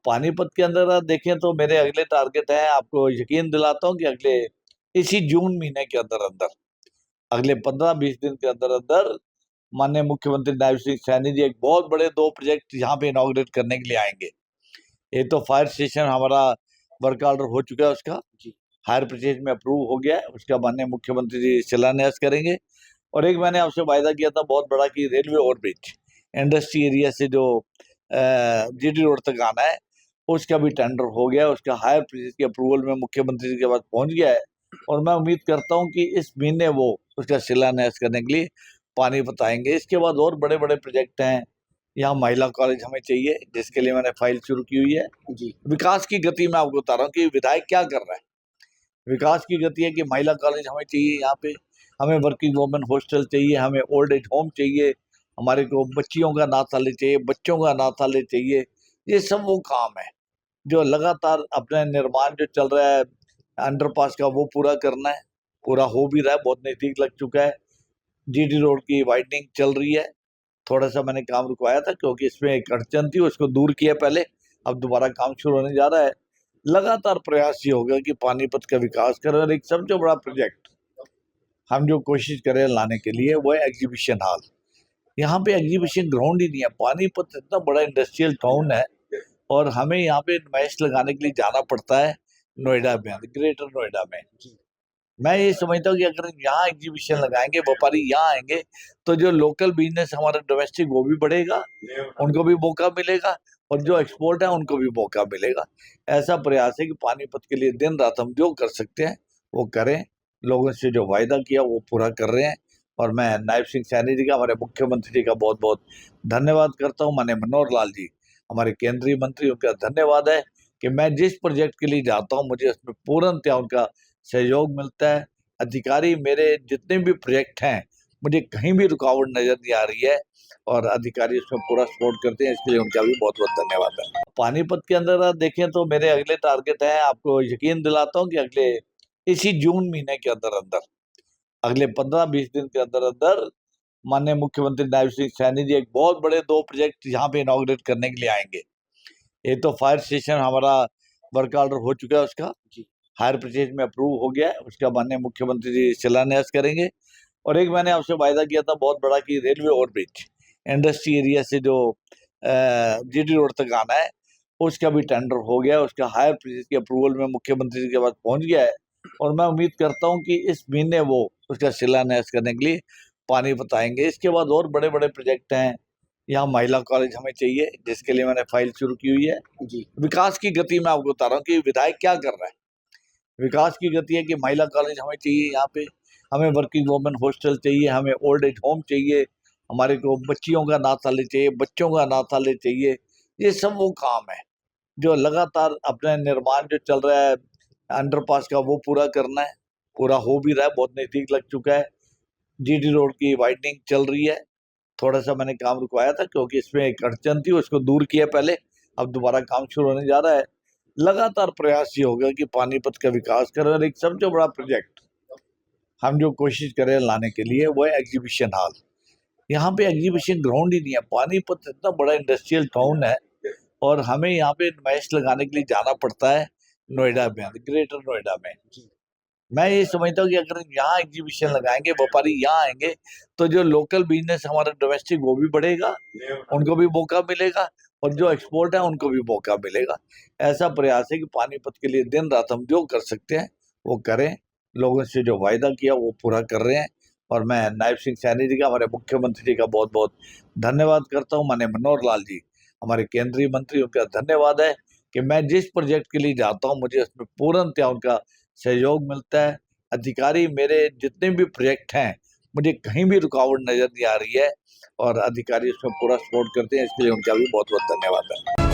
पानीपत के अंदर आप देखें तो मेरे अगले टारगेट है, आपको यकीन दिलाता हूँ कि अगले इसी जून महीने के अंदर अंदर अगले 15-20 दिन के अंदर अंदर माननीय मुख्यमंत्री नायब सिंह सैनी जी एक बहुत बड़े 2 प्रोजेक्ट यहाँ पे इनॉग्रेट करने के लिए आएंगे। एक तो फायर स्टेशन हमारा वर्क ऑर्डर हो चुका है, उसका हायर परचेज में अप्रूव हो गया है, उसका माननीय मुख्यमंत्री जी शिलान्यास करेंगे। और एक मैंने आपसे वायदा किया था बहुत बड़ा कि रेलवे ओवरब्रिज इंडस्ट्री एरिया से जो जीटी रोड तक आना है, उसका भी टेंडर हो गया है, उसका हायर परचेज की अप्रूवल में मुख्यमंत्री जी के पास पहुंच गया है। और मैं उम्मीद करता हूं कि इस महीने वो उसका शिलान्यास करने के लिए पानीपत आएंगे। इसके बाद और बड़े बड़े प्रोजेक्ट हैं। यहाँ महिला कॉलेज हमें चाहिए, जिसके लिए मैंने फाइल शुरू की हुई है जी। विकास की गति मैं आपको बता रहा हूँ कि विधायक क्या कर रहा है। विकास की गति है कि महिला कॉलेज हमें चाहिए, यहाँ पे हमें वर्किंग वुमेन हॉस्टल चाहिए, हमें ओल्ड एज होम चाहिए, हमारे को बच्चियों का अनाथालय चाहिए, बच्चों का अनाथालय चाहिए। ये सब वो काम है जो लगातार अपने निर्माण जो चल रहा है अंडरपास का, वो पूरा करना है। पूरा हो भी रहा है, बहुत नजदीक लग चुका है। जीटी रोड की वाइडनिंग चल रही है। थोड़ा सा मैंने काम रुकवाया था क्योंकि इसमें एक अड़चन थी, उसको दूर किया पहले, अब दोबारा काम शुरू होने जा रहा है। लगातार प्रयास ये होगा कि पानीपत का विकास करें। और एक सबसे बड़ा प्रोजेक्ट हम जो कोशिश करें लाने के लिए वो है एग्जीबिशन हॉल। यहाँ पे एग्जीबिशन ग्राउंड ही नहीं है। पानीपत इतना बड़ा इंडस्ट्रियल टाउन है और हमें यहाँ पे नुमाइश लगाने के लिए जाना पड़ता है नोएडा में, ग्रेटर नोएडा में। मैं ये समझता हूँ कि अगर यहाँ एग्जीबिशन लगाएंगे, व्यापारी यहाँ आएंगे, तो जो लोकल बिजनेस हमारा डोमेस्टिक वो भी बढ़ेगा, उनको भी मौका मिलेगा, और जो एक्सपोर्ट है उनको भी मौका मिलेगा। ऐसा प्रयास है कि पानीपत के लिए दिन रात हम जो कर सकते हैं वो करें। लोगों से जो वायदा किया वो पूरा कर रहे हैं। और मैं नायब सिंह सैनी जी का, हमारे मुख्यमंत्री जी का बहुत बहुत धन्यवाद करता हूँ। माननीय मनोहर लाल जी हमारे केंद्रीय मंत्री, उनका धन्यवाद है कि मैं जिस प्रोजेक्ट के लिए जाता हूँ मुझे उसमें पूर्णतः उनका सहयोग मिलता है। अधिकारी मेरे जितने भी प्रोजेक्ट हैं, मुझे कहीं भी रुकावट नजर नहीं आ रही है और अधिकारी उसमें पूरा सपोर्ट करते हैं। इसके लिए उनका भी बहुत बहुत धन्यवाद है। पानीपत के अंदर आप देखें तो मेरे अगले टारगेट है, आपको यकीन दिलाता हूँ कि अगले इसी जून महीने के अंदर अंदर अगले 15-20 दिन के अंदर अंदर माननीय मुख्यमंत्री नायब सिंह सैनी जी एक बहुत बड़े 2 प्रोजेक्ट यहाँ पे इनॉग्रेट करने के लिए आएंगे। एक तो फायर स्टेशन हमारा वर्क ऑर्डर हो चुका है, उसका हायर परचेज में अप्रूव हो गया है, उसका माननीय मुख्यमंत्री जी शिलान्यास करेंगे। और एक मैंने आपसे वायदा किया था बहुत बड़ा कि रेलवे ओवरब्रिज इंडस्ट्री एरिया से जो जीटी रोड तक आना है, उसका भी टेंडर हो गया, उसका हायर परचेज की अप्रूवल में मुख्यमंत्री जी के पास पहुंच गया है। और मैं उम्मीद करता हूं कि इस महीने वो उसका शिलान्यास करने के लिए पानीपत आएंगे। इसके बाद और बड़े बड़े प्रोजेक्ट हैं। यहाँ महिला कॉलेज हमें चाहिए, जिसके लिए मैंने फाइल शुरू की हुई है जी। विकास की गति मैं आपको बता रहा हूँ कि विधायक क्या कर रहा है। विकास की गति है कि महिला कॉलेज हमें चाहिए, यहाँ पे हमें वर्किंग वुमेन हॉस्टल चाहिए, हमें ओल्ड एज होम चाहिए, हमारे को बच्चियों का अनाथालय चाहिए, बच्चों का अनाथालय चाहिए। ये सब वो काम है जो लगातार अपने निर्माण जो चल रहा है अंडरपास का, वो पूरा करना है। पूरा हो भी रहा है, बहुत नजदीक लग चुका है। जीटी रोड की वाइडनिंग चल रही है। थोड़ा सा मैंने काम रुकवाया था क्योंकि इसमें एक अड़चन थी, उसको दूर किया पहले, अब दोबारा काम शुरू होने जा रहा है। लगातार प्रयास ये होगा कि पानीपत का विकास करें। और एक सबसे बड़ा प्रोजेक्ट हम जो कोशिश करें लाने के लिए वो है एग्जीबिशन हॉल। यहाँ पे एग्जीबिशन ग्राउंड ही नहीं है। पानीपत इतना बड़ा इंडस्ट्रियल टाउन है और हमें यहाँ पे नुमाइश लगाने के लिए जाना पड़ता है नोएडा में, ग्रेटर नोएडा में। मैं ये समझता हूँ कि अगर यहाँ एग्जीबिशन लगाएंगे, व्यापारी यहाँ आएंगे, तो जो लोकल बिजनेस हमारा डोमेस्टिक वो भी बढ़ेगा, उनको भी मौका मिलेगा, और जो एक्सपोर्ट है उनको भी मौका मिलेगा। ऐसा प्रयास है कि पानीपत के लिए दिन रात हम जो कर सकते हैं वो करें। लोगों से जो वायदा किया वो पूरा कर रहे हैं। और मैं नायब सिंह सैनी जी का, हमारे मुख्यमंत्री जी का बहुत बहुत धन्यवाद करता हूँ। माननीय मनोहर लाल जी हमारे केंद्रीय मंत्री, उनका धन्यवाद है कि मैं जिस प्रोजेक्ट के लिए जाता हूँ मुझे उसमें पूर्णतः उनका सहयोग मिलता है। अधिकारी मेरे जितने भी प्रोजेक्ट हैं, मुझे कहीं भी रुकावट नजर नहीं आ रही है और अधिकारी उसमें पूरा सपोर्ट करते हैं। इसके लिए उनका भी बहुत बहुत धन्यवाद है।